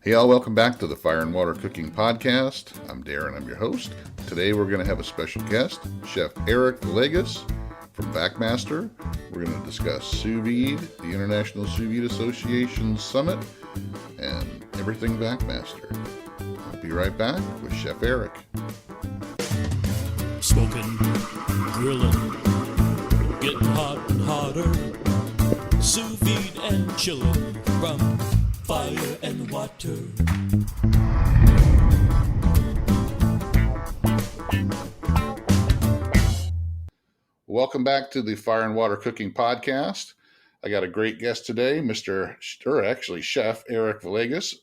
Hey, all, welcome back to the Fire and Water Cooking Podcast. I'm Darren, I'm your host. Today we're going to have a special guest, Chef Eric Villegas from VacMaster. We're going to discuss Sous Vide, the International Sous Vide Association Summit, and everything VacMaster. I'll be right back with Chef Eric. Smoking, grilling, getting hot and hotter, sous vide and chilling from fire and water. Welcome back to the Fire and Water Cooking Podcast. I got a great guest today, Chef Eric Villegas.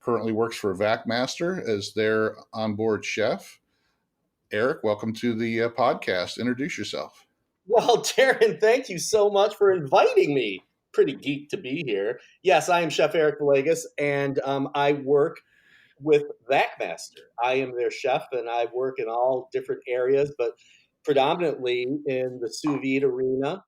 Currently works for VacMaster as their onboard chef. Eric, welcome to the podcast. Introduce yourself. Well, Darren, thank you so much for inviting me. Pretty geeked to be here. Yes, I am Chef Eric Villegas, and I work with VacMaster. I am their chef, and I work in all different areas, but predominantly in the sous vide arena,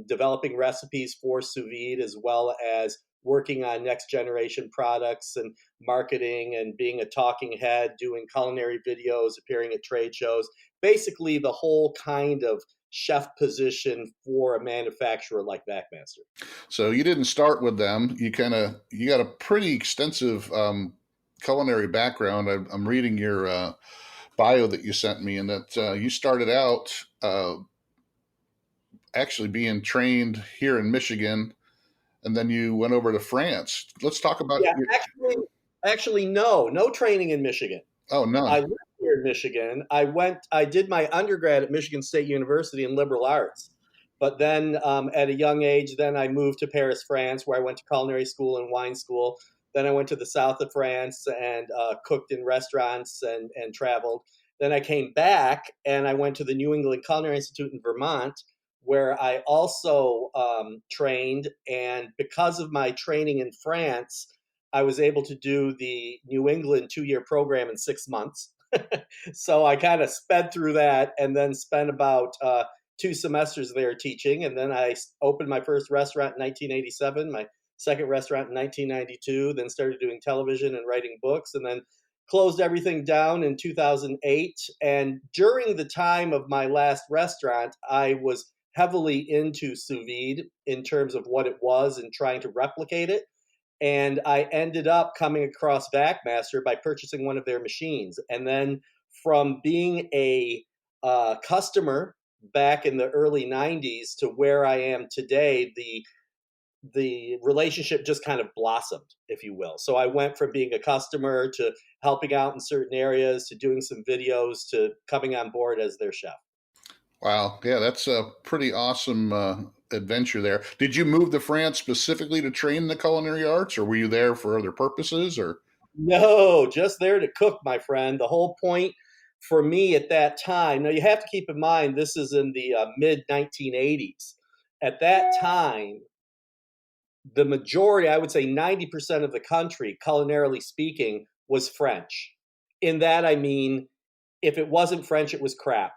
developing recipes for sous vide, as well as working on next generation products and marketing and being a talking head, doing culinary videos, appearing at trade shows, basically the whole kind of chef position for a manufacturer like VacMaster. So you didn't start with them. You got a pretty extensive culinary background. I'm reading your bio that you sent me, and that you started out actually being trained here in Michigan, and then you went over to France. Let's talk about. Yeah, actually, no training in Michigan. Oh, no. I lived here in Michigan. I did my undergrad at Michigan State University in liberal arts. But then at a young age, then I moved to Paris, France, where I went to culinary school and wine school. Then I went to the south of France and cooked in restaurants and traveled. Then I came back and I went to the New England Culinary Institute in Vermont, where I also trained. And because of my training in France, I was able to do the New England 2-year program in 6 months. So I kind of sped through that and then spent about 2 semesters there teaching. And then I opened my first restaurant in 1987, my second restaurant in 1992, then started doing television and writing books, and then closed everything down in 2008. And during the time of my last restaurant, I was heavily into sous vide in terms of what it was and trying to replicate it. And I ended up coming across VacMaster by purchasing one of their machines. And then from being a customer back in the early 90s to where I am today, the relationship just kind of blossomed, if you will. So I went from being a customer to helping out in certain areas to doing some videos to coming on board as their chef. Wow. Yeah, that's a pretty awesome adventure there. Did you move to France specifically to train in the culinary arts, or were you there for other purposes? Or No, just there to cook, my friend. The whole point for me at that time, now you have to keep in mind, this is in the mid 1980s. At that time, the majority, I would say 90% of the country, culinarily speaking, was French. In that, I mean, if it wasn't French, it was crap.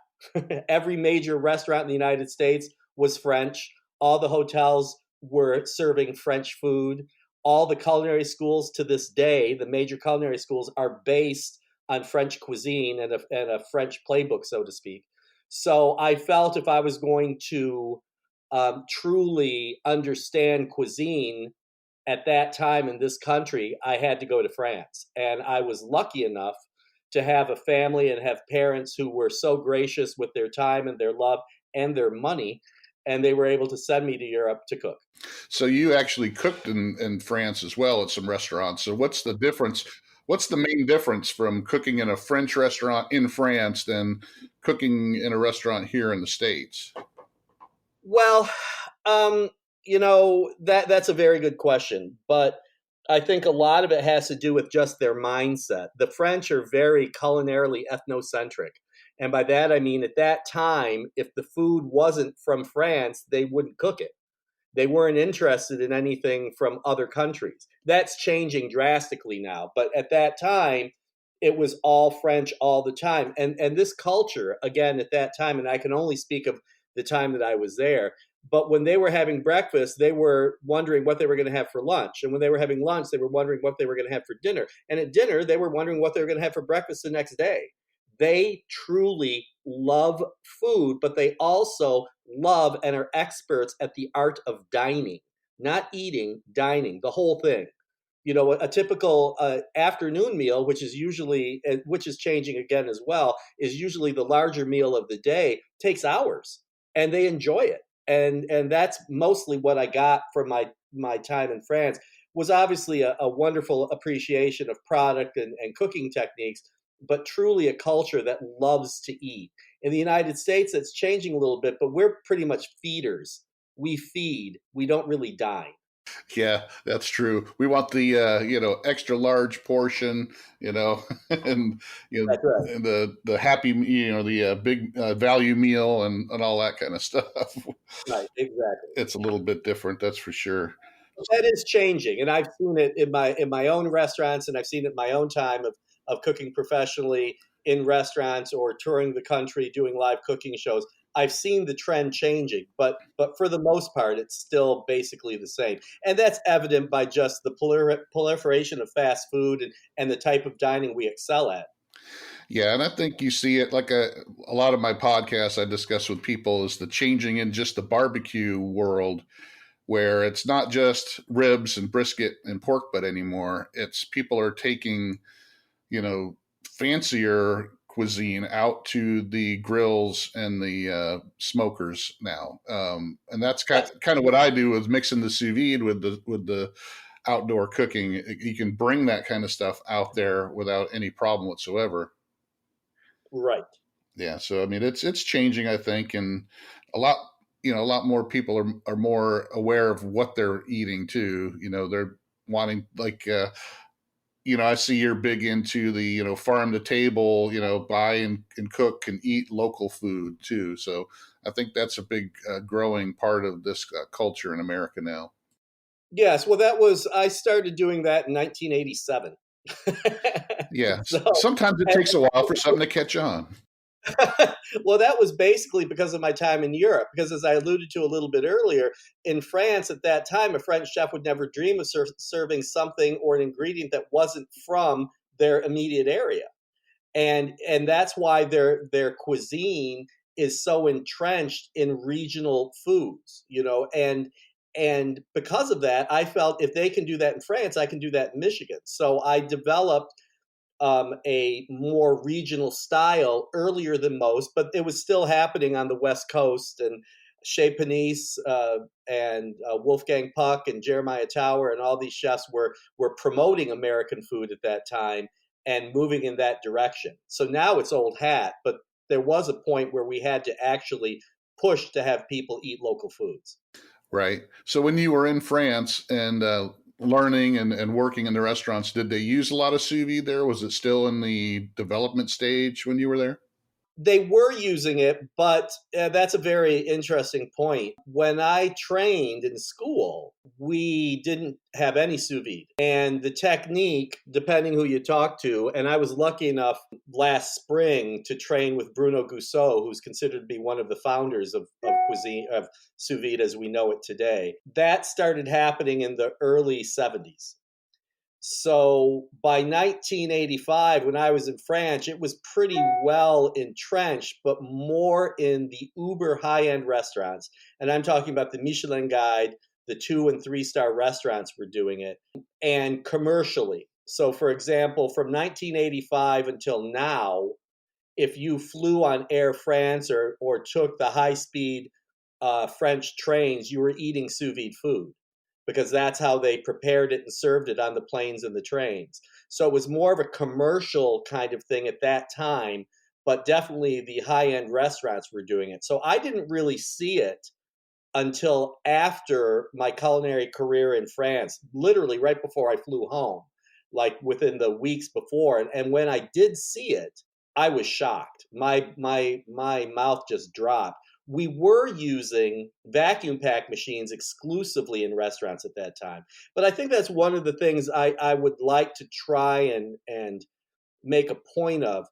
Every major restaurant in the United States was French. All the hotels were serving French food. All the culinary schools to this day, the major culinary schools, are based on French cuisine and a French playbook, so to speak. So I felt if I was going to truly understand cuisine at that time in this country, I had to go to France. And I was lucky enough to have a family and have parents who were so gracious with their time and their love and their money, and they were able to send me to Europe to cook. so you actually cooked in France as well at some restaurants. So what's the difference? What's the main difference from cooking in a French restaurant in France than cooking in a restaurant here in the States? Well, that's a very good question, but I think a lot of it has to do with just their mindset. The French are very culinarily ethnocentric. And by that, I mean, at that time, if the food wasn't from France, they wouldn't cook it. They weren't interested in anything from other countries. That's changing drastically now. But at that time, it was all French all the time. And this culture, again, at that time, and I can only speak of the time that I was there, But when they were having breakfast, they were wondering what they were going to have for lunch. And when they were having lunch, they were wondering what they were going to have for dinner. And at dinner, they were wondering what they were going to have for breakfast the next day. They truly love food, but they also love and are experts at the art of dining, not eating, dining, the whole thing. A typical afternoon meal, which is changing again as well, is usually the larger meal of the day, takes hours, and they enjoy it. And that's mostly what I got from my time in France. Was obviously a wonderful appreciation of product and cooking techniques, but truly a culture that loves to eat. In the United States, it's changing a little bit, but we're pretty much feeders. We feed, we don't really dine. Yeah, that's true. We want the extra large portion, and That's right. and the happy, the big value meal and all that kind of stuff. Right, exactly. It's a little bit different, that's for sure. That is changing, and I've seen it in my own restaurants, and I've seen it in my own time of cooking professionally in restaurants or touring the country doing live cooking shows. I've seen the trend changing, but for the most part, it's still basically the same, and that's evident by just the proliferation of fast food and the type of dining we excel at. Yeah, and I think you see it like a lot of my podcasts I discuss with people is the changing in just the barbecue world, where it's not just ribs and brisket and pork butt anymore. It's people are taking, fancier cuisine out to the grills and the smokers now. And that's kind of what I do with mixing the sous vide with the outdoor cooking. You can bring that kind of stuff out there without any problem whatsoever. Right. Yeah. So, I mean, it's changing, I think, and a lot, a lot more people are more aware of what they're eating too. They're wanting I see you're big into the, farm to table, buy and cook and eat local food too. So I think that's a big growing part of this culture in America now. Yes. Well, I started doing that in 1987. Yeah. So, Sometimes it takes a while for something to catch on. well, that was basically because of my time in Europe. Because as I alluded to a little bit earlier, in France at that time, a French chef would never dream of serving something or an ingredient that wasn't from their immediate area, and that's why their cuisine is so entrenched in regional foods, and because of that, I felt if they can do that in France, I can do that in Michigan. So I developed a more regional style earlier than most, but it was still happening on the West Coast. And Chez Panisse and Wolfgang Puck and Jeremiah Tower and all these chefs were promoting American food at that time and moving in that direction. So now it's old hat, but there was a point where we had to actually push to have people eat local foods. Right. So when you were in France and learning and working in the restaurants, did they use a lot of sous vide there? Was it still in the development stage when you were there? They were using it, but that's a very interesting point. When I trained in school, we didn't have any sous vide. And the technique, depending who you talk to, and I was lucky enough last spring to train with Bruno Gousseau, who's considered to be one of the founders of cuisine, of sous vide as we know it today. That started happening in the early 70s. So by 1985, when I was in France, it was pretty well entrenched, but more in the uber high-end restaurants. And I'm talking about the Michelin Guide, the 2 and 3-star restaurants were doing it, and commercially. So for example, from 1985 until now, if you flew on Air France or took the high-speed French trains, you were eating sous vide food, because that's how they prepared it and served it on the planes and the trains. So it was more of a commercial kind of thing at that time, but definitely the high-end restaurants were doing it. So I didn't really see it until after my culinary career in France, literally right before I flew home, like within the weeks before. And when I did see it, I was shocked. My mouth just dropped. We were using vacuum pack machines exclusively in restaurants at that time. But I think that's one of the things I would like to try and make a point of.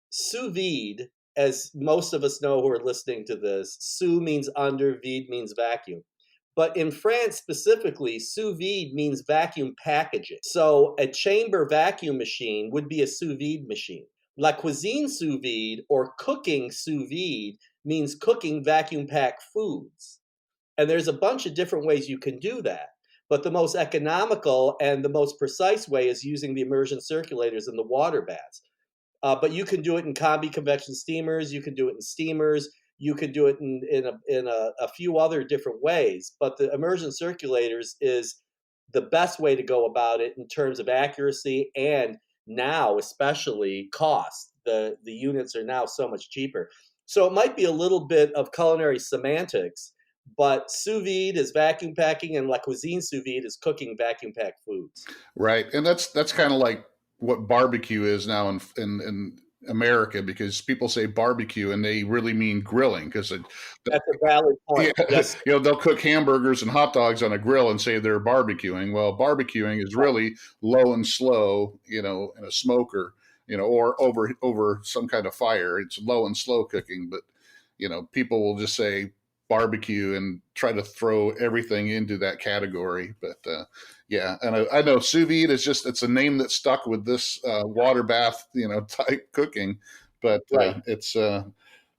Sous vide as most of us know who are listening to this, sous means under, vide means vacuum. But in France specifically, sous vide means vacuum packaging. So a chamber vacuum machine would be a sous vide machine. La cuisine sous vide, or cooking sous vide, means cooking vacuum packed foods. And there's a bunch of different ways you can do that. But the most economical and the most precise way is using the immersion circulators and the water baths. But you can do it in combi convection steamers. You can do it in steamers. You can do it in a few other different ways. But the immersion circulators is the best way to go about it in terms of accuracy and now especially cost. The units are now so much cheaper. So it might be a little bit of culinary semantics, but sous vide is vacuum packing and la cuisine sous vide is cooking vacuum packed foods. Right. And that's kind of like what barbecue is now in America, because people say barbecue and they really mean grilling, because that's a valid point. Yeah, yes. They'll cook hamburgers and hot dogs on a grill and say they're barbecuing. Well, barbecuing is really low and slow, in a smoker, or over some kind of fire. It's low and slow cooking, but people will just say barbecue and try to throw everything into that category. But yeah, and I know sous vide is it's a name that stuck with this water bath, type cooking. But right. It's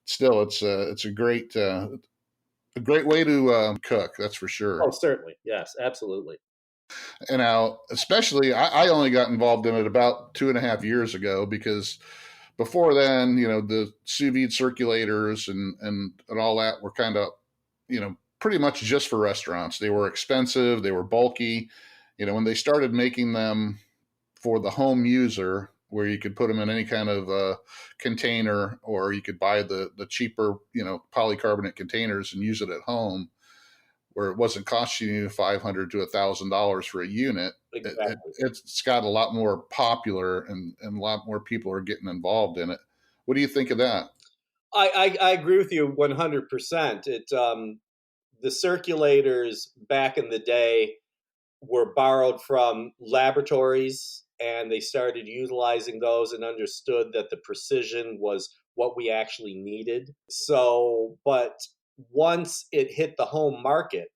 still it's a great way to cook. That's for sure. Oh, certainly, yes, absolutely. And now, especially, I only got involved in it about 2.5 years ago, because before then, the sous vide circulators and all that were kind of, pretty much just for restaurants. They were expensive. They were bulky. When they started making them for the home user, where you could put them in any kind of container, or you could buy the cheaper, polycarbonate containers and use it at home, where it wasn't costing you $500 to $1,000 for a unit. Exactly. It's got a lot more popular, and a lot more people are getting involved in it. What do you think of that? I agree with you 100%. The circulators back in the day were borrowed from laboratories, and they started utilizing those and understood that the precision was what we actually needed. So, but once it hit the home market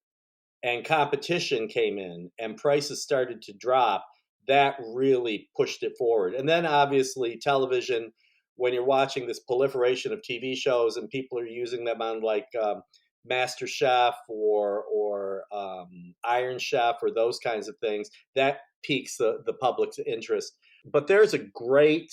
and competition came in and prices started to drop, that really pushed it forward. And then obviously television, when you're watching this proliferation of TV shows and people are using them on like Master Chef or Iron Chef or those kinds of things, that piques the public's interest. But there's a great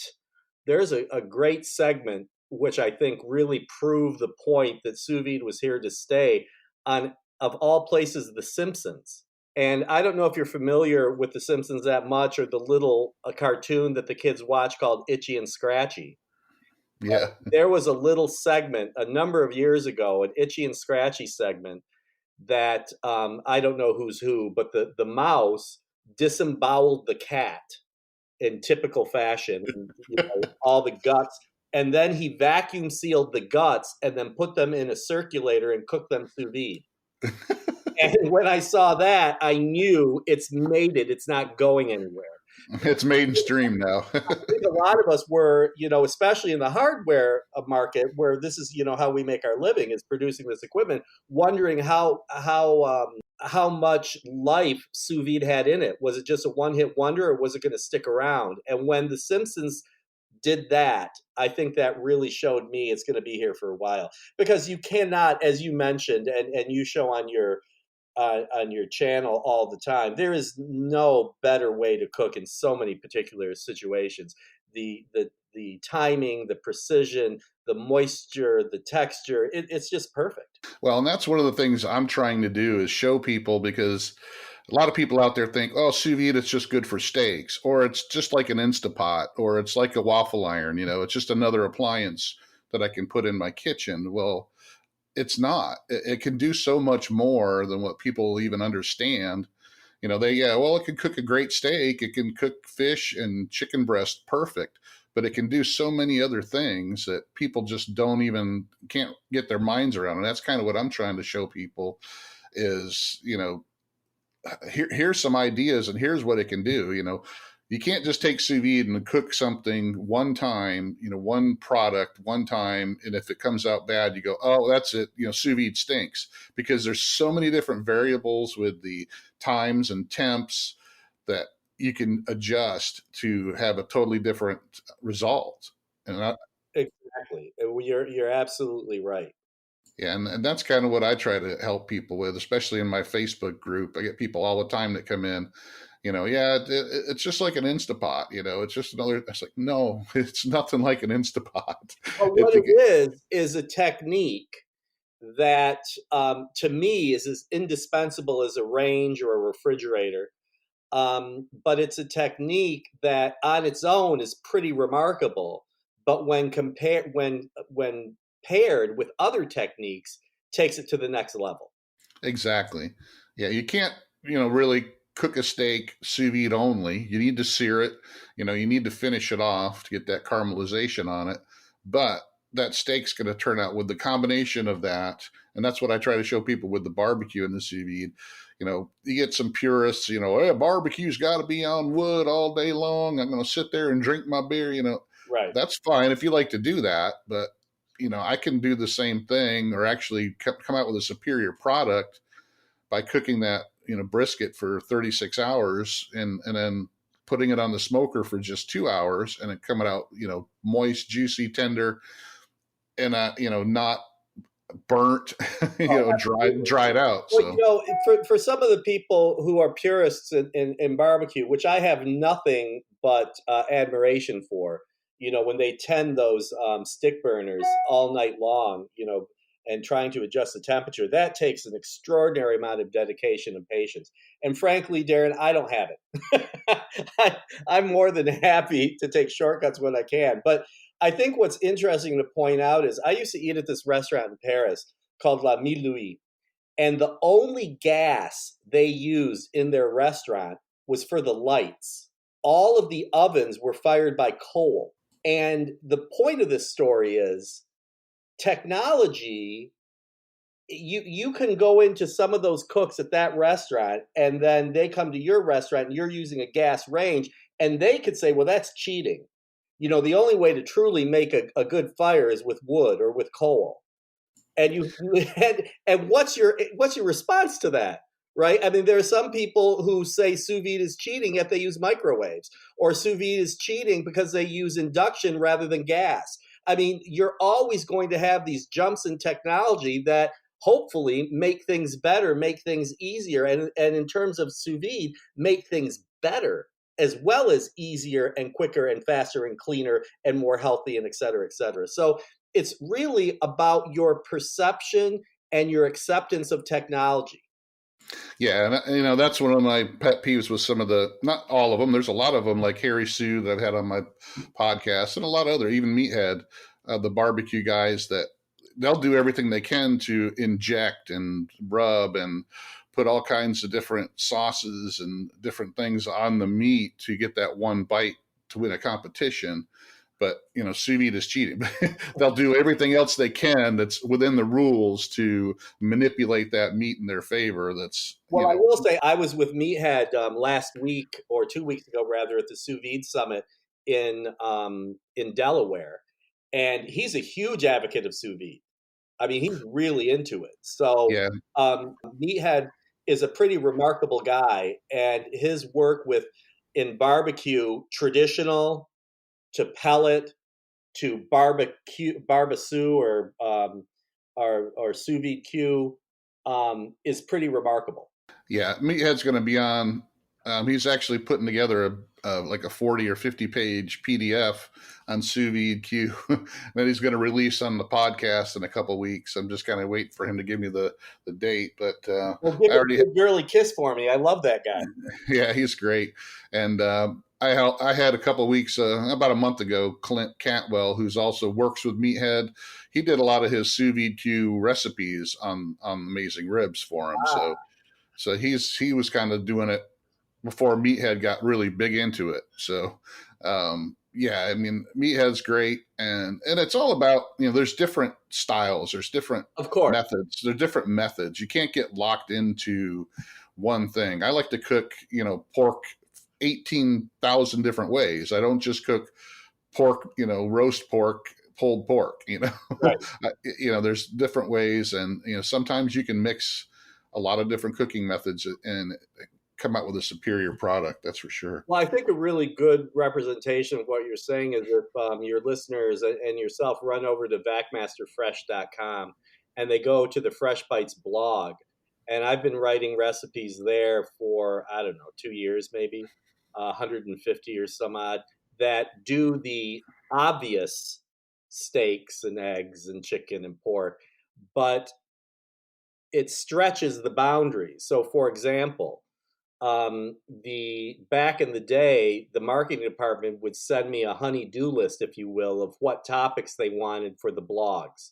segment which I think really proved the point that sous vide was here to stay, on, of all places, The Simpsons. And I don't know if you're familiar with The Simpsons that much, or the little cartoon that the kids watch called Itchy and Scratchy. Yeah. There was a little segment a number of years ago, an Itchy and Scratchy segment, that I don't know who's who, but the mouse disemboweled the cat in typical fashion, all the guts. And then he vacuum sealed the guts and then put them in a circulator and cooked them sous vide. And when I saw that, I knew it's mated. It's not going anywhere. It's mainstream now. I think a lot of us were, especially in the hardware market, where this is, how we make our living, is producing this equipment, wondering how much life sous vide had in it. Was it just a one-hit wonder, or was it going to stick around? And when The Simpsons did that, I think that really showed me it's going to be here for a while, because you cannot, as you mentioned, and you show on your channel all the time, there is no better way to cook in so many particular situations. The timing, the precision, the moisture, the texture, it's just perfect. Well, and that's one of the things I'm trying to do, is show people, because a lot of people out there think, oh, sous vide, it's just good for steaks, or it's just like an Instapot, or it's like a waffle iron, it's just another appliance that I can put in my kitchen. Well, it's not. It can do so much more than what people even understand. It can cook a great steak. It can cook fish and chicken breast perfect, but it can do so many other things that people just can't get their minds around. And that's kind of what I'm trying to show people is, here's some ideas and here's what it can do. you can't just take sous vide and cook something one time, one product one time. And if it comes out bad, you go, oh, that's it. Sous vide stinks, because there's so many different variables with the times and temps that you can adjust to have a totally different result. And Exactly. You're absolutely right. yeah, and that's kind of what I try to help people with, especially in my Facebook group. I get people all the time that come in, yeah, it's just like an Instapot, it's just another. It's like, no, it's nothing like an Instapot. Well, what it is a technique that, to me, is as indispensable as a range or a refrigerator. But it's a technique that, on its own, is pretty remarkable. But when paired with other techniques, takes it to the next level. Exactly. Yeah, you can't, really cook a steak sous vide only. You need to sear it. You need to finish it off to get that caramelization on it. But that steak's going to turn out with the combination of that. And that's what I try to show people with the barbecue and the sous vide. You get some purists, hey, barbecue's got to be on wood all day long. I'm going to sit there and drink my beer. Right. That's fine if you like to do that. But, I can do the same thing, or actually come out with a superior product by cooking that, brisket for 36 hours and then putting it on the smoker for just 2 hours, and it coming out, moist, juicy, tender, and, not burnt, dried out. Well, So, for some of the people who are purists in barbecue, which I have nothing but admiration for, when they tend those stick burners all night long, and trying to adjust the temperature, that takes an extraordinary amount of dedication and patience. And frankly, Darren, I don't have it. I'm more than happy to take shortcuts when I can. But I think what's interesting to point out is I used to eat at this restaurant in Paris called La Mille Louis, and the only gas they used in their restaurant was for the lights. All of the ovens were fired by coal. And the point of this story is technology. You can go into some of those cooks at that restaurant, and then they come to your restaurant and you're using a gas range, and they could say, well, that's cheating. The only way to truly make a good fire is with wood or with coal. And and what's your response to that? Right? I mean, there are some people who say sous vide is cheating, yet they use microwaves, or sous vide is cheating because they use induction rather than gas. I mean, you're always going to have these jumps in technology that hopefully make things better, make things easier, and in terms of sous vide, make things better as well as easier and quicker and faster and cleaner and more healthy, and et cetera, et cetera. So it's really about your perception and your acceptance of technology. yeah, and that's one of my pet peeves with some of not all of them. There's a lot of them, like Harry Sue, that I've had on my podcast, and a lot of other, even Meathead, the barbecue guys, that they'll do everything they can to inject and rub and put all kinds of different sauces and different things on the meat to get that one bite to win a competition. But, sous vide is cheating. They'll do everything else they can that's within the rules to manipulate that meat in their favor. Well, I will say I was with Meathead last week, or 2 weeks ago, rather, at the Sous Vide Summit in Delaware. And he's a huge advocate of sous vide. I mean, he's really into it. So yeah. Meathead is a pretty remarkable guy. And his work in barbecue, traditional to pellet to barbecue or sous vide Q, is pretty remarkable. Yeah, Meathead's going to be on. He's actually putting together like a 40 or 50 page PDF on sous vide Q that he's going to release on the podcast in a couple of weeks. I'm just kind of waiting for him to give me the date. But well, give a girly kiss for me. I love that guy. Yeah, he's great. And I had a couple of weeks, about a month ago, Clint Cantwell, who's also works with Meathead. He did a lot of his sous vide Q recipes on Amazing Ribs for him. So he was kind of doing it before Meathead got really big into it. So, yeah, I mean, Meathead's great. And it's all about, there's different styles. There's different methods. There's different methods. You can't get locked into one thing. I like to cook, pork 18,000 different ways. I don't just cook pork, roast pork, pulled pork, Right. there's different ways. And, sometimes you can mix a lot of different cooking methods and come out with a superior product. That's for sure. Well, I think a really good representation of what you're saying is if your listeners and yourself run over to VacMasterFresh.com and they go to the Fresh Bites blog. And I've been writing recipes there for, I don't know, 2 years maybe, 150 or some odd, that do the obvious steaks and eggs and chicken and pork, but it stretches the boundaries. So, for example, the back in the day, the marketing department would send me a honey-do list, if you will, of what topics they wanted for the blogs.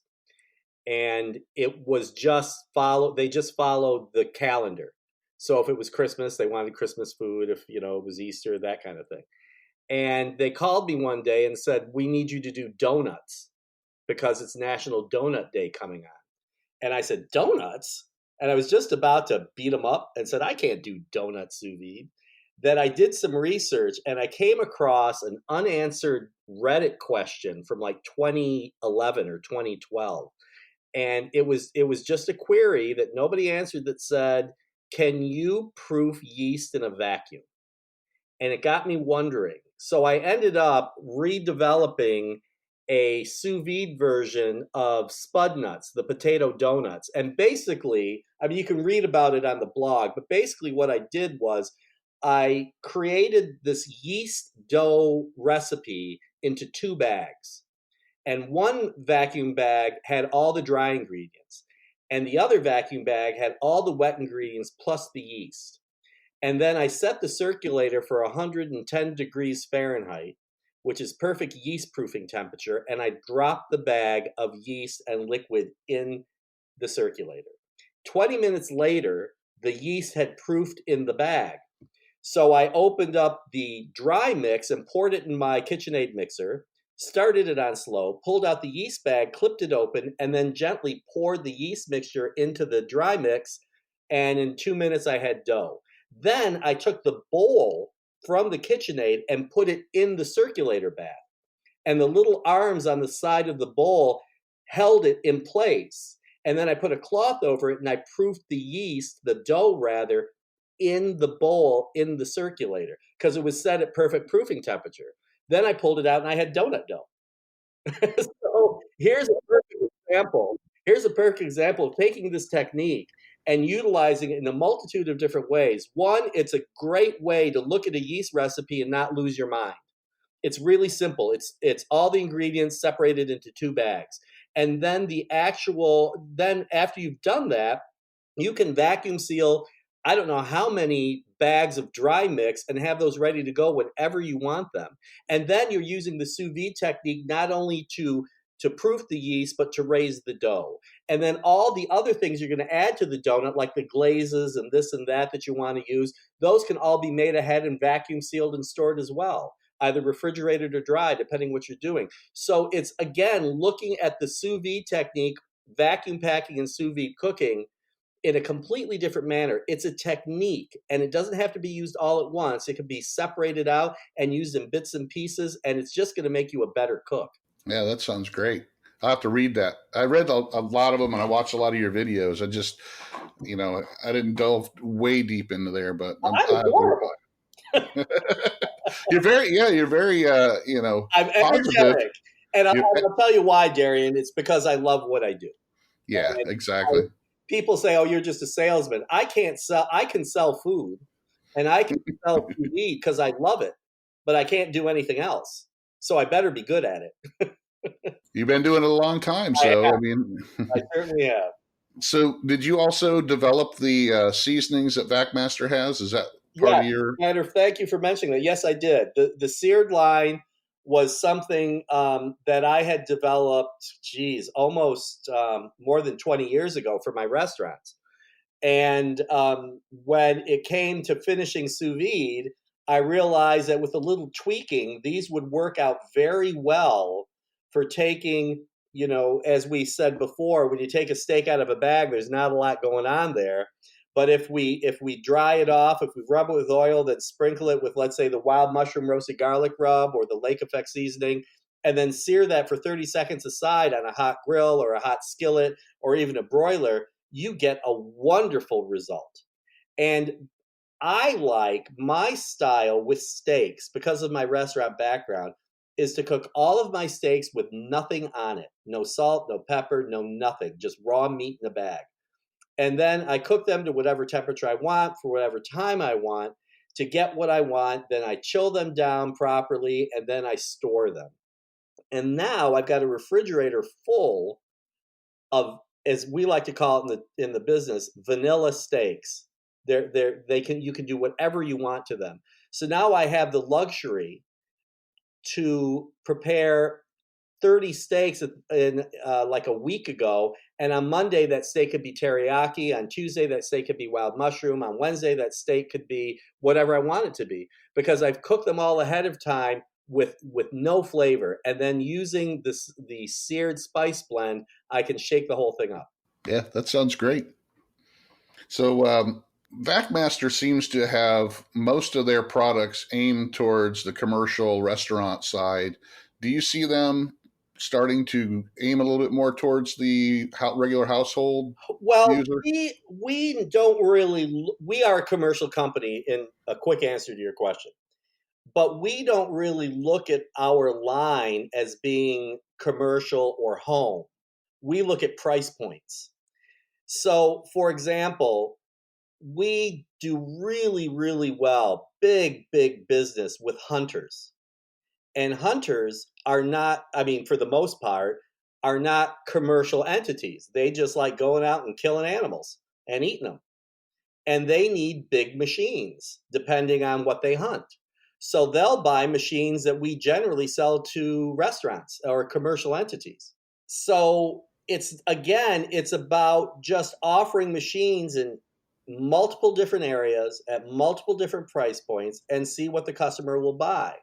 And it was they just followed the calendar. So if it was Christmas, they wanted Christmas food. If, it was Easter, that kind of thing. And they called me one day and said, we need you to do donuts because it's National Donut Day coming on. And I said, donuts? And I was just about to beat them up and said, I can't do donut sous vide. Then I did some research and I came across an unanswered Reddit question from like 2011 or 2012. And it was just a query that nobody answered that said, can you proof yeast in a vacuum? And it got me wondering. So I ended up redeveloping a sous vide version of spud nuts, the potato donuts. And basically, you can read about it on the blog, but basically what I did was I created this yeast dough recipe into 2 bags. And one vacuum bag had all the dry ingredients, and the other vacuum bag had all the wet ingredients plus the yeast. And then I set the circulator for 110 degrees Fahrenheit, which is perfect yeast proofing temperature, and I dropped the bag of yeast and liquid in the circulator. 20 minutes later, the yeast had proofed in the bag. So I opened up the dry mix and poured it in my KitchenAid mixer, started it on slow, pulled out the yeast bag, clipped it open, and then gently poured the yeast mixture into the dry mix. And in 2 minutes, I had dough. Then I took the bowl from the KitchenAid and put it in the circulator bath. And the little arms on the side of the bowl held it in place. And then I put a cloth over it and I proofed the yeast, the dough rather, in the bowl in the circulator because it was set at perfect proofing temperature. Then I pulled it out and I had donut dough. So here's a perfect example. Here's a perfect example of taking this technique and utilizing it in a multitude of different ways. One, it's a great way to look at a yeast recipe and not lose your mind. It's really simple. It's all the ingredients separated into 2 bags. And then then after you've done that, you can vacuum seal, I don't know how many bags of dry mix and have those ready to go whenever you want them. And then you're using the sous vide technique not only to proof the yeast, but to raise the dough. And then all the other things you're going to add to the donut, like the glazes and this and that you want to use, those can all be made ahead and vacuum sealed and stored as well, either refrigerated or dry, depending what you're doing. So it's, again, looking at the sous vide technique, vacuum packing and sous vide cooking in a completely different manner. It's a technique, and it doesn't have to be used all at once. It can be separated out and used in bits and pieces, and it's just going to make you a better cook. Yeah, that sounds great. I'll have to read that. I read a lot of them, and I watched a lot of your videos. I just, I didn't delve way deep into there, but you're very, I'm energetic. And I'll tell you why, Darian. It's because I love what I do. Yeah, exactly. People say, "Oh, you're just a salesman." I can sell food, and I can sell food because I love it, but I can't do anything else. So I better be good at it. You've been doing it a long time, so I certainly have. So, did you also develop the seasonings that VacMaster has? Is that part of your? Matter, thank you for mentioning that. Yes, I did. The seared line was something that I had developed, almost more than 20 years ago for my restaurants. And when it came to finishing sous vide, I realized that with a little tweaking, these would work out very well for taking, as we said before, when you take a steak out of a bag, there's not a lot going on there. But if we dry it off, if we rub it with oil, then sprinkle it with, let's say, the wild mushroom roasted garlic rub or the lake effect seasoning, and then sear that for 30 seconds aside on a hot grill or a hot skillet or even a broiler, you get a wonderful result. And I like my style with steaks, because of my restaurant background, is to cook all of my steaks with nothing on it. No salt, no pepper, no nothing, just raw meat in a bag. And then I cook them to whatever temperature I want for whatever time I want to get what I want. Then I chill them down properly, and then I store them. And now I've got a refrigerator full of, as we like to call it in the business, vanilla steaks. You can do whatever you want to them. So now I have the luxury to prepare 30 steaks in like a week ago, and on Monday that steak could be teriyaki, on Tuesday that steak could be wild mushroom, on Wednesday that steak could be whatever I want it to be, because I've cooked them all ahead of time with no flavor, and then using the seared spice blend, I can shake the whole thing up. Yeah, that sounds great. So VacMaster seems to have most of their products aimed towards the commercial restaurant side. Do you see them starting to aim a little bit more towards the regular household user? we don't really, we are a commercial company, in a quick answer to your question, but we don't really look at our line as being commercial or home. We look at price points. So, for example, we do really, really well, big business with hunters. And hunters are not, I mean, for the most part, are not commercial entities. They just like going out and killing animals and eating them. And they need big machines, depending on what they hunt. So they'll buy machines that we generally sell to restaurants or commercial entities. So it's about just offering machines in multiple different areas at multiple different price points and see what the customer will buy.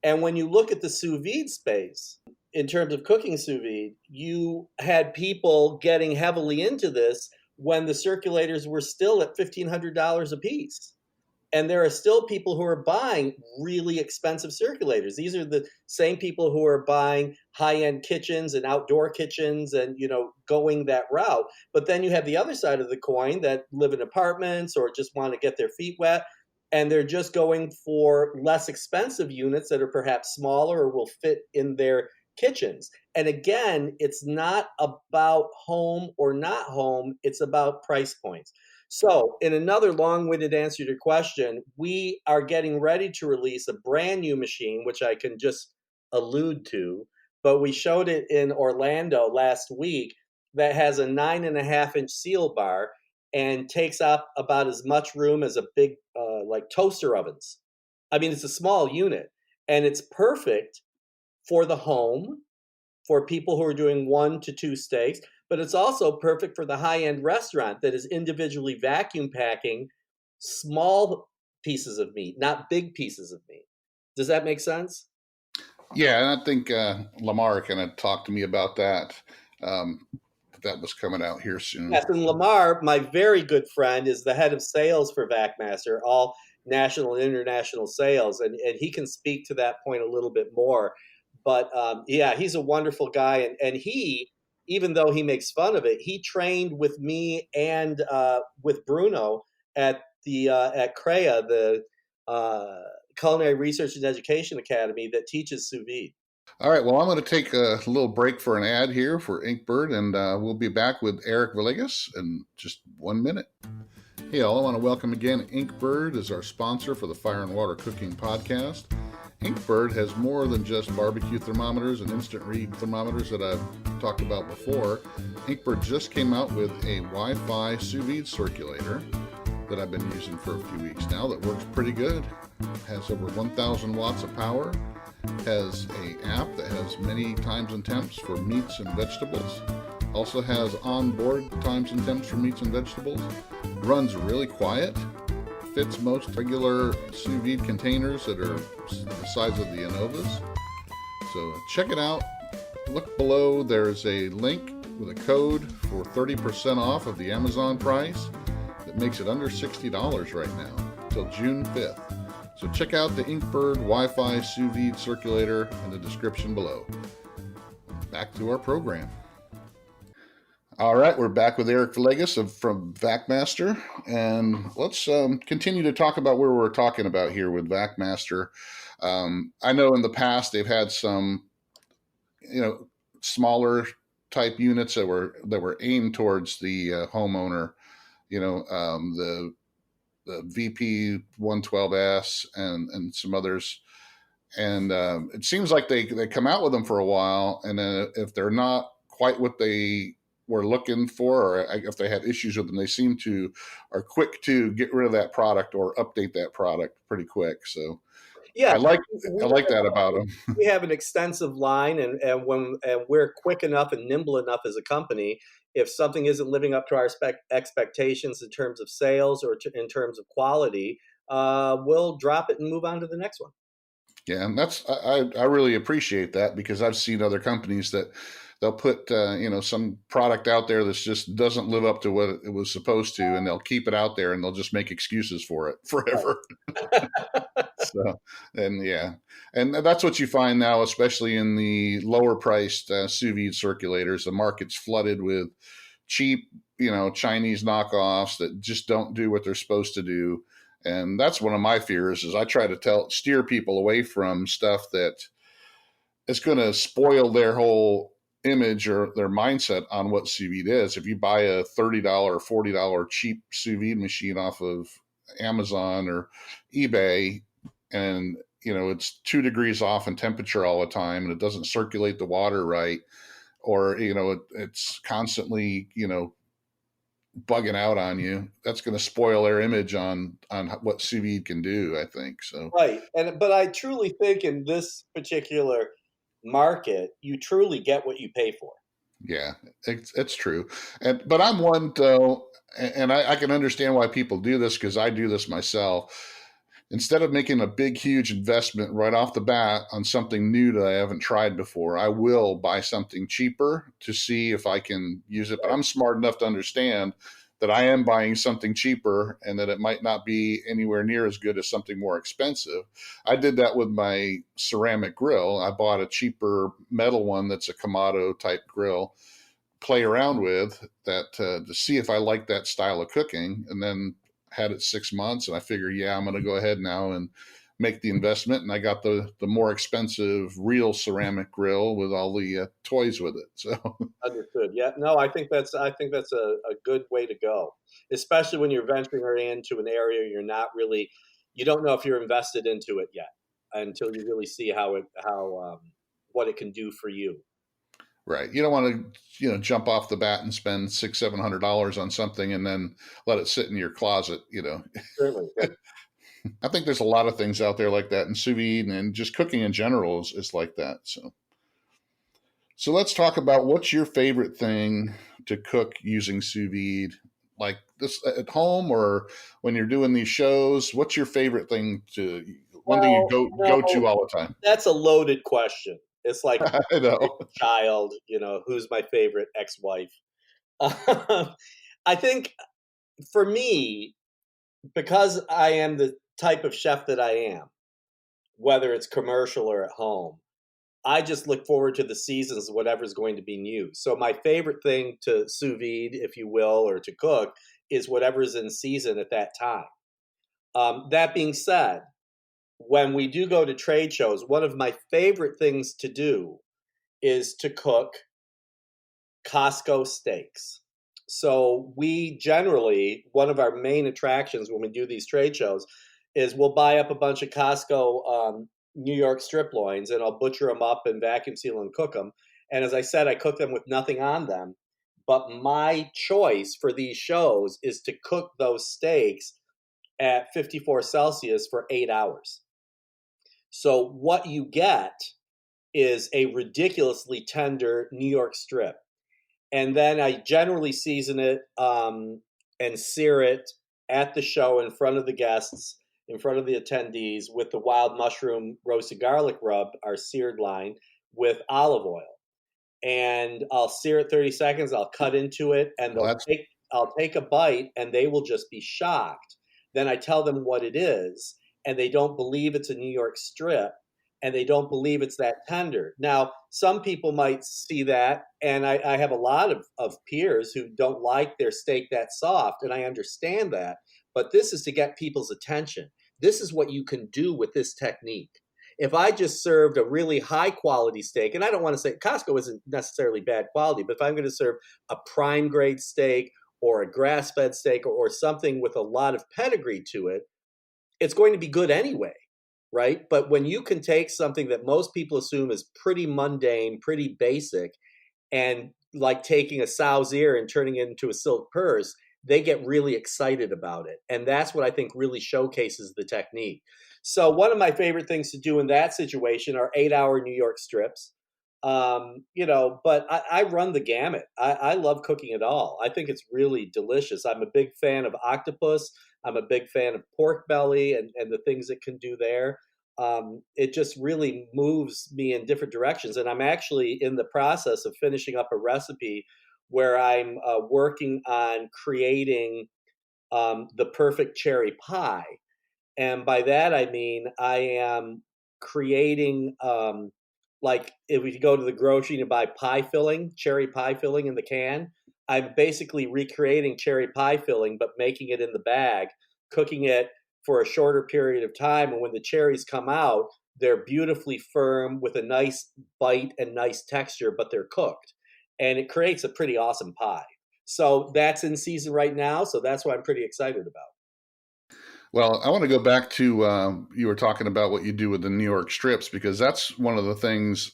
And when you look at the sous vide space, in terms of cooking sous vide, you had people getting heavily into this when the circulators were still at $1,500 a piece. And there are still people who are buying really expensive circulators. These are the same people who are buying high-end kitchens and outdoor kitchens and, going that route. But then you have the other side of the coin that live in apartments or just want to get their feet wet. And they're just going for less expensive units that are perhaps smaller or will fit in their kitchens. And again, it's not about home or not home. It's about price points. So in another long-winded answer to your question, we are getting ready to release a brand new machine, which I can just allude to, but we showed it in Orlando last week, that has a 9.5-inch seal bar and takes up about as much room as a big like toaster ovens. I mean, it's a small unit, and it's perfect for the home, for people who are doing 1 to 2 steaks, but it's also perfect for the high-end restaurant that is individually vacuum packing small pieces of meat, not big pieces of meat. Does that make sense? Yeah, and I think Lamar kind of talked to me about that. That was coming out here soon. Yes, and Lamar, my very good friend, is the head of sales for VacMaster, all national and international sales, and he can speak to that point a little bit more. But yeah, he's a wonderful guy, and he, even though he makes fun of it, he trained with me and with Bruno at CREA, the Culinary Research and Education Academy that teaches sous vide. All right, well, I'm going to take a little break for an ad here for Inkbird, and we'll be back with Eric Villegas in just 1 minute. Hey, all, I want to welcome again Inkbird as our sponsor for the Fire and Water Cooking Podcast. Inkbird has more than just barbecue thermometers and instant read thermometers that I've talked about before. Inkbird just came out with a Wi-Fi sous vide circulator that I've been using for a few weeks now that works pretty good. It has over 1,000 watts of power. Has an app that has many times and temps for meats and vegetables. Also has onboard times and temps for meats and vegetables. Runs really quiet. Fits most regular sous vide containers that are the size of the Innovas. So check it out. Look below. There's a link with a code for 30% off of the Amazon price. that makes it under $60 right now till June 5th. So check out the Inkbird Wi-Fi Sous Vide circulator in the description below. Back to our program. All right, we're back with Eric Villegas from VacMaster, and let's continue to talk about where we're talking about here with VacMaster. I know in the past they've had some, smaller type units that were aimed towards the homeowner. The VP 112S and some others. And it seems like they come out with them for a while, and then if they're not quite what they were looking for, or if they had issues with them, they are quick to get rid of that product or update that product pretty quick. So Yeah, I like that about them. We have an extensive line, and we're quick enough and nimble enough as a company. If something isn't living up to our expectations in terms of sales or in terms of quality, we'll drop it and move on to the next one. Yeah, and I really appreciate that, because I've seen other companies that they'll put some product out there that just doesn't live up to what it was supposed to, and they'll keep it out there and they'll just make excuses for it forever. So, and that's what you find now, especially in the lower priced sous vide circulators. The market's flooded with cheap, Chinese knockoffs that just don't do what they're supposed to do. And that's one of my fears, is I try to steer people away from stuff that is going to spoil their whole image or their mindset on what sous vide is. If you buy a $30 or $40 cheap sous vide machine off of Amazon or eBay, and it's 2 degrees off in temperature all the time, and it doesn't circulate the water right, or it's constantly bugging out on you, that's going to spoil their image on what sous vide can do, I think. So right, but I truly think in this particular market, you truly get what you pay for. Yeah, it's true. But I'm one though, and I can understand why people do this, because I do this myself. Instead of making a big, huge investment right off the bat on something new that I haven't tried before, I will buy something cheaper to see if I can use it. But I'm smart enough to understand that I am buying something cheaper and that it might not be anywhere near as good as something more expensive. I did that with my ceramic grill. I bought a cheaper metal one that's a Kamado type grill, play around with that to see if I like that style of cooking, and then had it 6 months, and I figured, I'm going to go ahead now and make the investment. And I got the more expensive real ceramic grill with all the toys with it. So Understood. Yeah, no, I think that's a good way to go, especially when you're venturing into an area you don't know if you're invested into it yet until you really see what it can do for you. Right. You don't want to, jump off the bat and spend $600-700 on something and then let it sit in your closet, Certainly. I think there's a lot of things out there like that, and sous vide and just cooking in general is like that. So let's talk about, what's your favorite thing to cook using sous vide, like this at home or when you're doing these shows? What's your favorite thing one thing you go to all the time? That's a loaded question. It's like I know. child, who's my favorite ex-wife? I think for me, because I am the type of chef that I am, whether it's commercial or at home, I just look forward to the seasons of whatever's going to be new. So my favorite thing to sous vide, if you will, or to cook, is whatever's in season at that time. That being said, when we do go to trade shows, one of my favorite things to do is to cook Costco steaks. So we generally, one of our main attractions when we do these trade shows is we'll buy up a bunch of Costco New York strip loins, and I'll butcher them up and vacuum seal and cook them. And as I said, I cook them with nothing on them. But my choice for these shows is to cook those steaks at 54 Celsius for 8 hours. So what you get is a ridiculously tender New York strip. And then I generally season it and sear it at the show in front of the guests, in front of the attendees, with the wild mushroom roasted garlic rub, our seared line, with olive oil. And I'll sear it 30 seconds. I'll cut into it, and I'll take a bite and they will just be shocked. Then I tell them what it is, and they don't believe it's a New York strip, and they don't believe it's that tender. Now, some people might see that, and I have a lot of peers who don't like their steak that soft, and I understand that. But this is to get people's attention. This is what you can do with this technique. If I just served a really high quality steak, and I don't want to say Costco isn't necessarily bad quality, but if I'm going to serve a prime grade steak or a grass fed steak or something with a lot of pedigree to it, it's going to be good anyway, right? But when you can take something that most people assume is pretty mundane, pretty basic, and like taking a sow's ear and turning it into a silk purse, they get really excited about it. And that's what I think really showcases the technique. So one of my favorite things to do in that situation are 8-hour New York strips. But I run the gamut. I love cooking it all. I think it's really delicious. I'm a big fan of octopus. I'm a big fan of pork belly and the things it can do there. It just really moves me in different directions. And I'm actually in the process of finishing up a recipe where I'm working on creating the perfect cherry pie. And by that, I mean, I am creating, like if we go to the grocery to buy pie filling, cherry pie filling in the can, I'm basically recreating cherry pie filling, but making it in the bag, cooking it for a shorter period of time. And when the cherries come out, they're beautifully firm with a nice bite and nice texture, but they're cooked. And it creates a pretty awesome pie. So that's in season right now. So that's what I'm pretty excited about. Well, I want to go back to you were talking about what you do with the New York strips, because that's one of the things,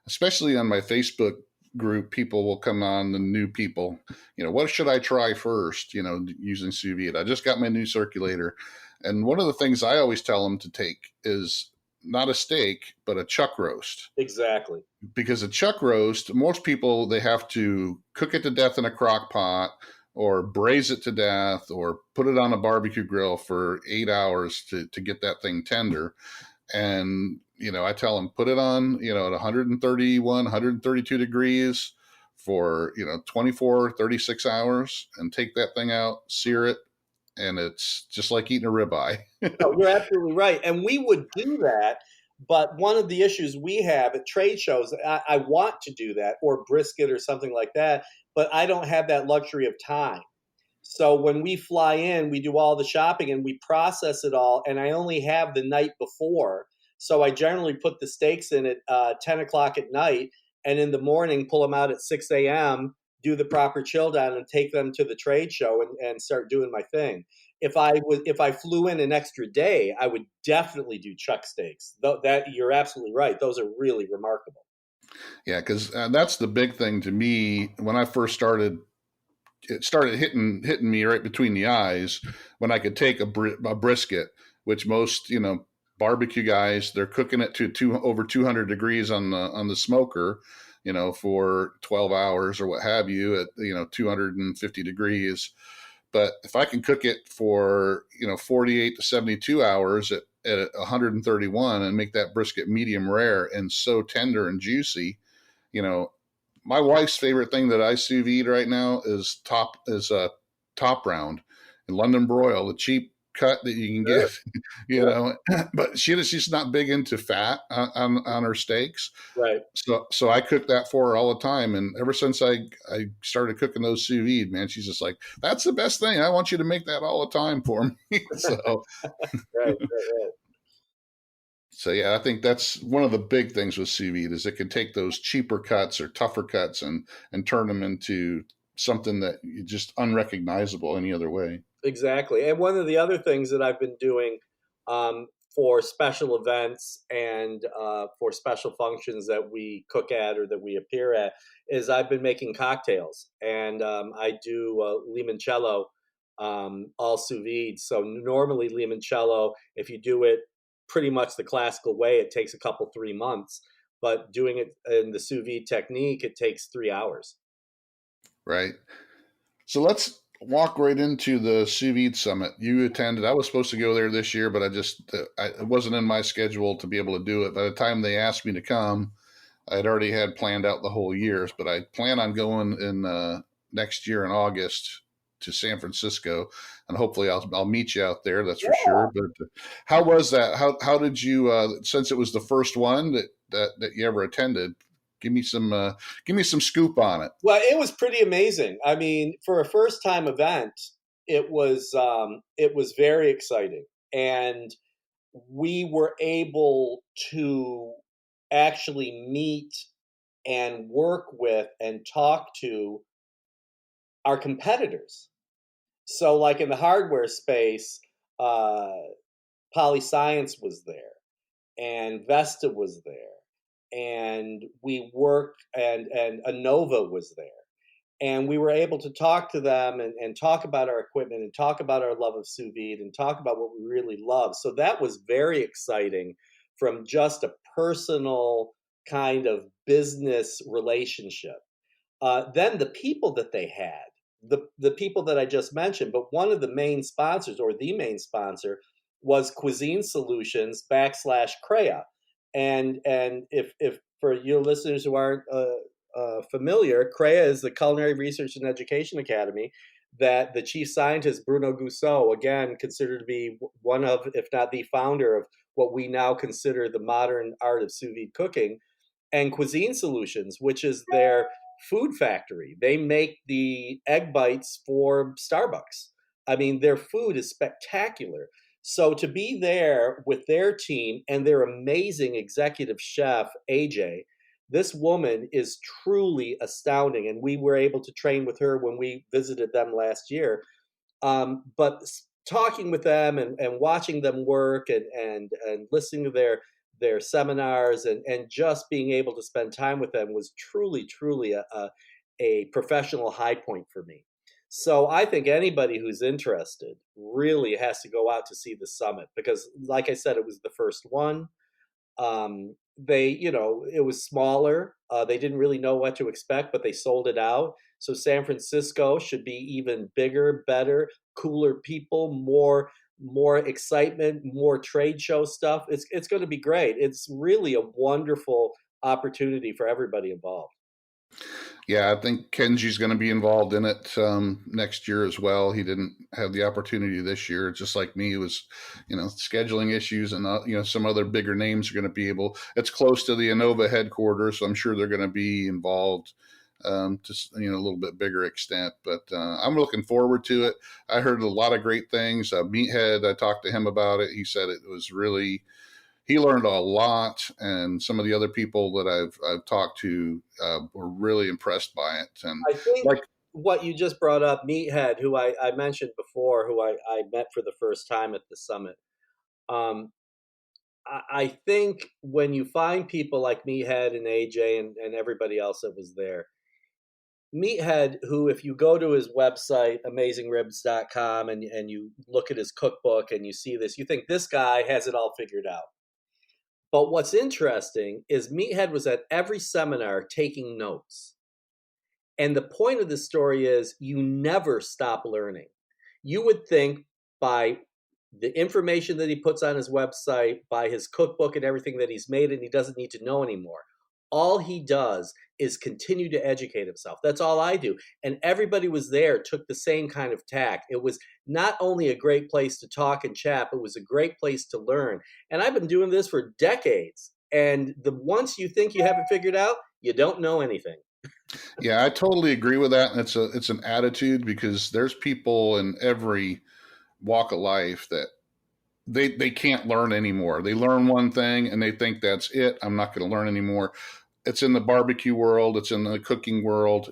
especially on my Facebook group, people will come on, the new people, what should I try first, using sous vide. I just got my new circulator. And one of the things I always tell them to take is not a steak, but a chuck roast. Exactly. Because a chuck roast, most people, they have to cook it to death in a crock pot or braise it to death or put it on a barbecue grill for 8 hours to get that thing tender. And, I tell them, put it on, at 131, 132 degrees for, 24, 36 hours and take that thing out, sear it. And it's just like eating a ribeye. No, you're absolutely right. And we would do that. But one of the issues we have at trade shows, I want to do that, or brisket or something like that, but I don't have that luxury of time. So when we fly in, we do all the shopping and we process it all, and I only have the night before. So I generally put the steaks in at 10 o'clock at night, and in the morning pull them out at 6 a.m., do the proper chill down, and take them to the trade show and start doing my thing. If I flew in an extra day, I would definitely do chuck steaks. That you're absolutely right; those are really remarkable. Yeah, because that's the big thing to me. When I first started, it started hitting me right between the eyes when I could take a brisket, which most barbecue guys, they're cooking it to over 200 degrees on the smoker, for 12 hours or what have you at 250 degrees. But if I can cook it for 48 to 72 hours at 131 and make that brisket medium rare and so tender and juicy, my wife's favorite thing that I sous vide right now is top round and London broil, the cheap cut that you can get, but she's not big into fat on her steaks. Right. So I cook that for her all the time. And ever since I started cooking those sous vide, man, she's just like, that's the best thing. I want you to make that all the time for me. So, right. So yeah, I think that's one of the big things with sous vide is it can take those cheaper cuts or tougher cuts and turn them into something that you just unrecognizable any other way. Exactly. And one of the other things that I've been doing for special events and for special functions that we cook at or that we appear at is I've been making cocktails. And I do limoncello all sous vide. So normally limoncello, if you do it pretty much the classical way, it takes a couple, 3 months. But doing it in the sous vide technique, it takes 3 hours. Right. So let's walk right into the Sous Vide Summit. You attended. I was supposed to go there this year, but it wasn't in my schedule to be able to do it. By the time they asked me to come, I'd already had planned out the whole year. But I plan on going in next year in August to San Francisco, and hopefully I'll meet you out there. That's for sure. But how was that? How did you since it was the first one that you ever attended? Give me some scoop on it. Well, it was pretty amazing. I mean, for a first time event, it was very exciting, and we were able to actually meet and work with and talk to our competitors. So, like in the hardware space, Polyscience was there, and Vesta was there, and we worked, and Anova was there, and we were able to talk to them and talk about our equipment and talk about our love of sous vide and talk about what we really love. So that was very exciting from just a personal kind of business relationship. Then the people that they had, the people that I just mentioned, but one of the main sponsors, or the main sponsor, was Cuisine Solutions / Crea. And if for your listeners who aren't familiar, CREA is the Culinary Research and Education Academy that the chief scientist, Bruno Gousseau, again, considered to be one of, if not the founder of what we now consider the modern art of sous vide cooking, and Cuisine Solutions, which is their food factory. They make the egg bites for Starbucks. I mean, their food is spectacular. So to be there with their team and their amazing executive chef, AJ, this woman is truly astounding. And we were able to train with her when we visited them last year. But talking with them and watching them work and listening to their seminars and just being able to spend time with them was truly a professional high point for me. So I think anybody who's interested really has to go out to see the summit because, like I said, it was the first one. It was smaller. They didn't really know what to expect, but they sold it out. So San Francisco should be even bigger, better, cooler people, more excitement, more trade show stuff. It's going to be great. It's really a wonderful opportunity for everybody involved. Yeah, I think Kenji's going to be involved in it next year as well. He didn't have the opportunity this year, just like me. It was, scheduling issues, and some other bigger names are going to be able. It's close to the Anova headquarters, so I'm sure they're going to be involved to a little bit bigger extent. But I'm looking forward to it. I heard a lot of great things. Meathead, I talked to him about it. He said it was really. He learned a lot, and some of the other people that I've talked to were really impressed by it. And I think what you just brought up, Meathead, who I mentioned before, who I met for the first time at the summit. I think when you find people like Meathead and AJ and everybody else that was there, Meathead, who if you go to his website, amazingribs.com, and you look at his cookbook and you see this, you think this guy has it all figured out. But what's interesting is Meathead was at every seminar taking notes. And the point of the story is you never stop learning. You would think by the information that he puts on his website, by his cookbook and everything that he's made, and he doesn't need to know anymore. All he does is continue to educate himself. That's all I do. And everybody was there, took the same kind of tack. It was not only a great place to talk and chat, but it was a great place to learn. And I've been doing this for decades. And once you think you have it figured out, you don't know anything. Yeah, I totally agree with that. And it's an attitude, because there's people in every walk of life that they can't learn anymore. They learn one thing and they think that's it. I'm not going to learn anymore. It's in the barbecue world. It's in the cooking world.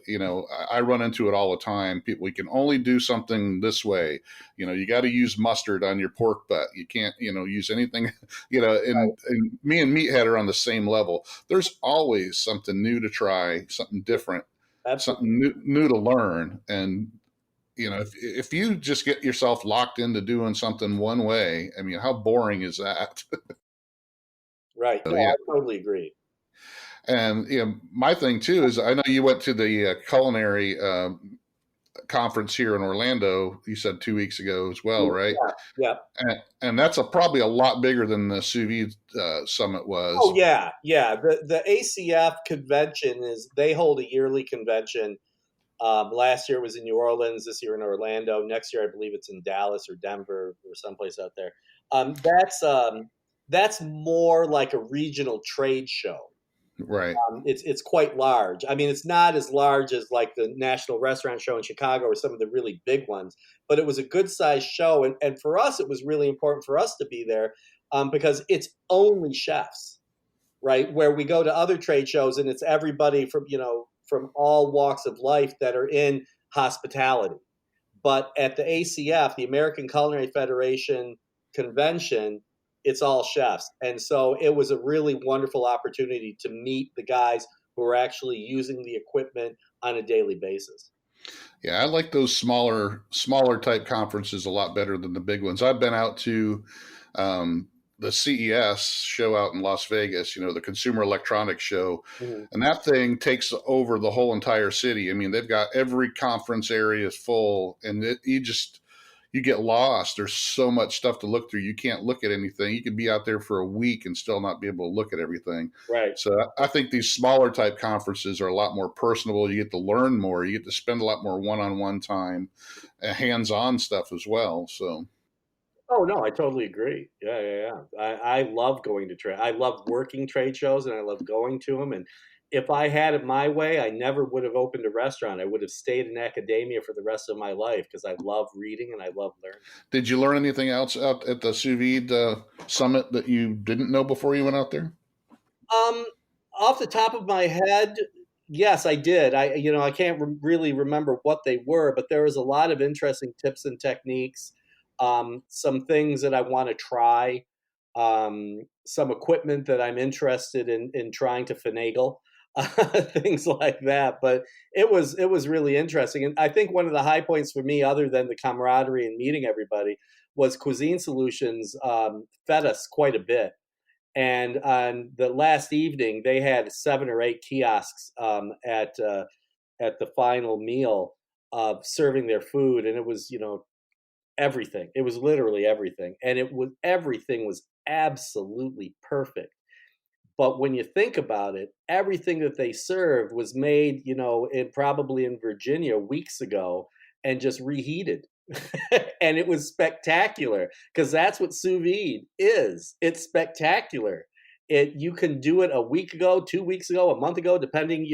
I run into it all the time. People, we can only do something this way. You got to use mustard on your pork butt. You can't, use anything, and me and Meathead are on the same level. There's always something new to try, something different, Absolutely. something new to learn. And, if you just get yourself locked into doing something one way, I mean, how boring is that? Right. Yeah, I totally agree. And my thing too is I know you went to the culinary conference here in Orlando. You said 2 weeks ago as well, right? Yeah. And that's probably a lot bigger than the Sous Vide Summit was. Oh yeah. The ACF convention they hold a yearly convention Last year it was in New Orleans. This year in Orlando. Next year I believe it's in Dallas or Denver or someplace out there. That's more like a regional trade show. Right. It's quite large. I mean, it's not as large as like the National Restaurant Show in Chicago or some of the really big ones, but it was a good sized show. And for us, it was really important for us to be there because it's only chefs, right? Where we go to other trade shows and it's everybody from all walks of life that are in hospitality. But at the ACF, the American Culinary Federation convention, it's all chefs. And so it was a really wonderful opportunity to meet the guys who are actually using the equipment on a daily basis. Yeah, I like those smaller type conferences a lot better than the big ones. I've been out to the CES show out in Las Vegas, the Consumer Electronics Show, and that thing takes over the whole entire city. I mean, they've got every conference area is full, and you get lost. There's so much stuff to look through. You can't look at anything. You could be out there for a week and still not be able to look at everything. Right. So I think these smaller type conferences are a lot more personable. You get to learn more. You get to spend a lot more one-on-one time, hands-on stuff as well. So. Oh no, I totally agree. Yeah. I love going to trade. I love working trade shows, and I love going to them. And if I had it my way, I never would have opened a restaurant. I would have stayed in academia for the rest of my life because I love reading and I love learning. Did you learn anything else out at the Sous Vide Summit that you didn't know before you went out there? Off the top of my head, yes, I did. I can't really remember what they were, but there was a lot of interesting tips and techniques. Some things that I want to try, some equipment that I'm interested in trying to finagle, things like that. But it was really interesting. And I think one of the high points for me, other than the camaraderie and meeting everybody, was Cuisine Solutions fed us quite a bit. And on the last evening, they had 7 or 8 kiosks at the final meal serving their food, and it was everything. It was literally everything, and everything was absolutely perfect. But when you think about it, everything that they served was made, probably in Virginia weeks ago and just reheated. And it was spectacular because that's what sous vide is. It's spectacular. You can do it a week ago, 2 weeks ago, a month ago, depending,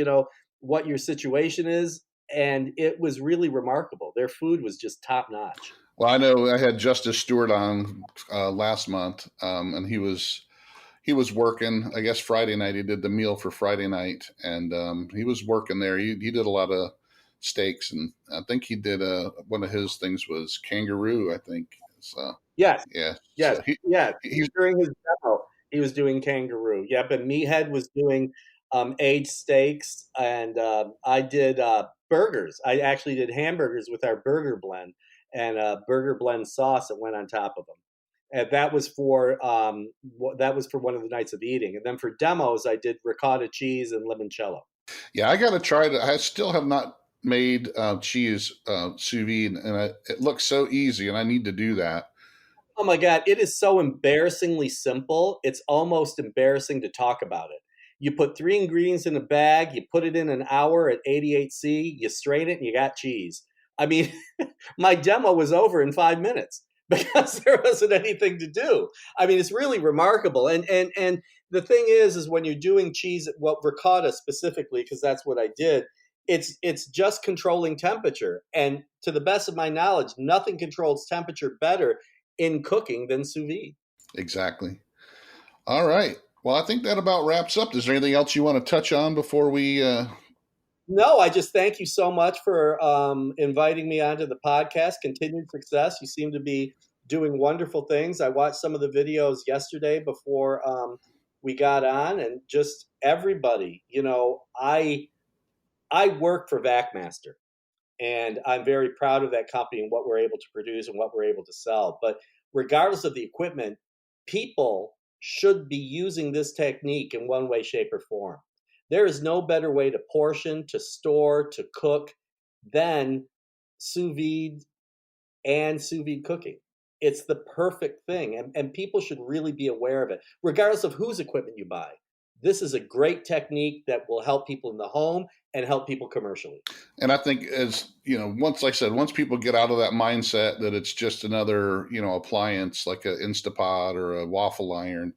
what your situation is. And it was really remarkable. Their food was just top notch. Well, I know I had Justice Stewart on last month, and he was working. I guess Friday night he did the meal for Friday night, and he was working there. He did a lot of steaks, and I think he did one of his things was kangaroo. I think. So, yes. Yeah. Yes. So He's during his demo. He was doing kangaroo. Yeah, but Meathead was doing aged steaks, and I did burgers. I actually did hamburgers with our burger blend and a burger blend sauce that went on top of them. And that was for one of the nights of eating. And then for demos, I did ricotta cheese and limoncello. Yeah, I got to try it. I still have not made cheese sous vide, and it looks so easy, and I need to do that. Oh my God, it is so embarrassingly simple. It's almost embarrassing to talk about it. You put 3 ingredients in a bag, you put it in an hour at 88°C, you strain it, and you got cheese. I mean, my demo was over in 5 minutes because there wasn't anything to do. I mean, it's really remarkable. And the thing is when you're doing cheese, well, ricotta specifically, because that's what I did, it's just controlling temperature. And to the best of my knowledge, nothing controls temperature better in cooking than sous vide. Exactly. All right. Well, I think that about wraps up. Is there anything else you want to touch on before we... No, I just thank you so much for inviting me onto the podcast. Continued success. You seem to be doing wonderful things. I watched some of the videos yesterday before we got on, and just everybody, I work for VacMaster, and I'm very proud of that company and what we're able to produce and what we're able to sell. But regardless of the equipment, people should be using this technique in one way, shape, or form. There is no better way to portion, to store, to cook than sous vide and sous vide cooking. It's the perfect thing, and people should really be aware of it, regardless of whose equipment you buy. this is a great technique that will help people in the home and help people commercially. And I think, as you know, once people get out of that mindset that it's just another, appliance like an Instapot or a waffle iron,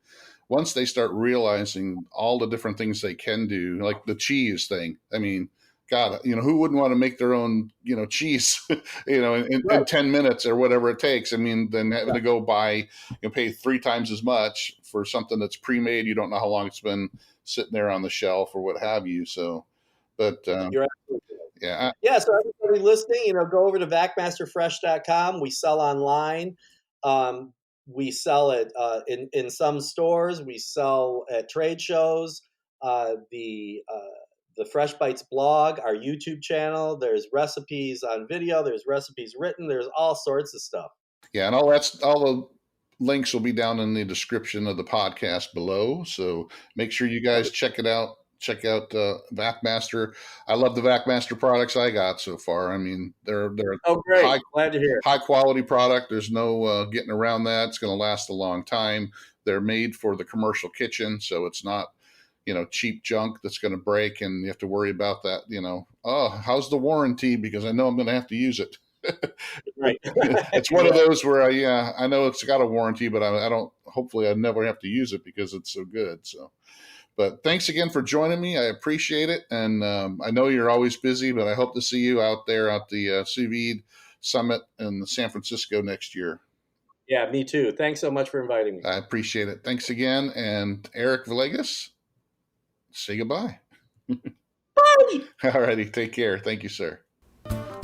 once they start realizing all the different things they can do, like the cheese thing. I mean, God, who wouldn't want to make their own, cheese, in 10 minutes or whatever it takes. I mean, then having to go buy, pay 3 times as much for something that's pre-made. You don't know how long it's been sitting there on the shelf or what have you. So, but You're absolutely right. yeah. So everybody listening, go over to VacMasterFresh.com. We sell online. We sell it in some stores. We sell at trade shows. The Fresh Bites blog, our YouTube channel. There's recipes on video. There's recipes written. There's all sorts of stuff. Yeah, and all the links will be down in the description of the podcast below. So make sure you guys check it out. Check out VacMaster. I love the VacMaster products I got so far. I mean, they're great. Glad to hear. High quality product. There's no getting around that. It's going to last a long time. They're made for the commercial kitchen, so it's not cheap junk that's going to break and you have to worry about that. How's the warranty? Because I know I'm going to have to use it. Right. It's one of those where I know it's got a warranty, but I don't. Hopefully, I never have to use it because it's so good. So. But thanks again for joining me. I appreciate it. And I know you're always busy, but I hope to see you out there at the Sous Vide Summit in San Francisco next year. Yeah, me too. Thanks so much for inviting me. I appreciate it. Thanks again. And Eric Villegas, say goodbye. Bye. All righty. Take care. Thank you, sir.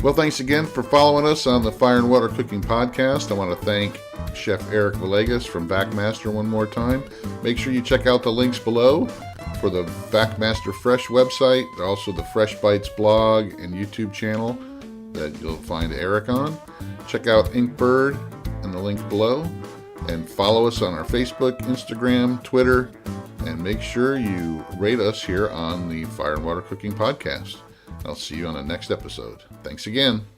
Well, thanks again for following us on the Fire and Water Cooking Podcast. I want to thank Chef Eric Villegas from VacMaster one more time. Make sure you check out the links below for the VacMaster Fresh website, also the Fresh Bites blog and YouTube channel that you'll find Eric on. Check out Inkbird in the link below, and follow us on our Facebook, Instagram, Twitter, and make sure you rate us here on the Fire and Water Cooking Podcast. I'll see you on the next episode. Thanks again.